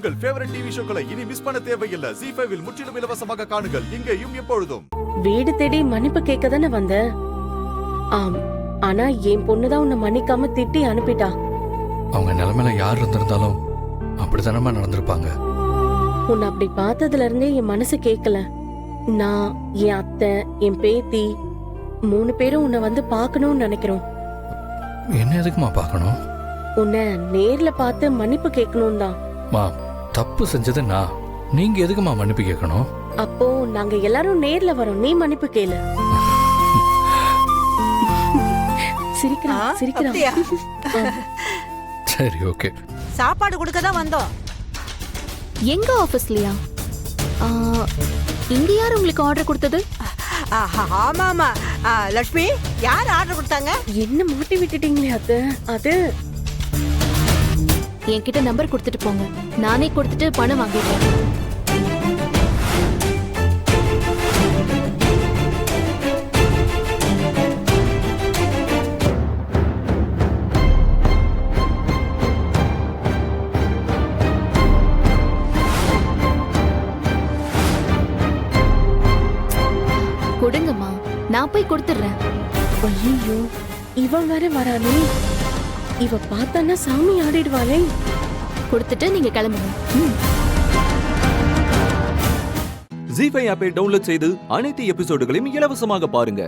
உங்கள் favourite TV ஷோக்களை இனி miss பண்ண தேவையில்லை. ZEE5 இல் முற்றிலும் இலவசமாக காணுங்கள். இங்கேயும் எப்பொழுதும். வீடு தேடி மன்னிப்பு கேட்க தானே வந்த. ஆம், ஆனா என் பொண்ணுதான் உன்னை மன்னிக்காம திட்டி அனுப்பிட்டா. அவங்க நிலைமையில யார் இருந்திருந்தாலும் அப்படித்தானமா நடந்திருப்பாங்க. உன்னை அப்படி பார்த்ததுல இருந்தே என் மனசு கேட்கல. நான், என் அத்தை, என் பேத்தி 3 பேரும் உன்னை வந்து பார்க்கணும்னு நினைக்கிறோம். என்ன எதுக்குமா பார்க்கணும்? உன்னை நேர்ல பார்த்து மன்னிப்பு கேட்கணும் தான். மா, தப்பு செஞ்சது நான். நீங்க எதுக்குமா மன்னிப்பு கேட்கணும்? அப்போ நாங்க எல்லாரும் நேர்ல வரோம், நீ மன்னிப்பு கேளு. சிரிக்கிறா. சரி, ஓகே. சாப்பாடு கொடுக்க தான் வந்தோம். எங்க ஆபீஸ்லயா? இங்க யார் உங்களுக்கு ஆர்டர் கொடுத்தது? ஆமா ஆமா, லட்சுமி யார் ஆர்டர் கொடுத்தாங்க? என்ன மாட்டி விட்டுட்டீங்களே அத்தை. அது என்கிட்ட நம்பர் கொடுத்துட்டு போங்க, நானே கொடுத்துட்டு பணம் வாங்கிடுறேன். கொடுங்கம்மா, நான் போய் கொடுத்துடுறேன். ஐயோ, இவன் வேற வரானே. இவ பார்த்தானா சாமி ஆடிடுவாளே. கொடுத்துட்டு நீங்க கிளம்புங்க. ZEE5 ஆப்பை டவுன்லோட் செய்து அனைத்து எபிசோடுகளையும் இலவசமாக பாருங்க.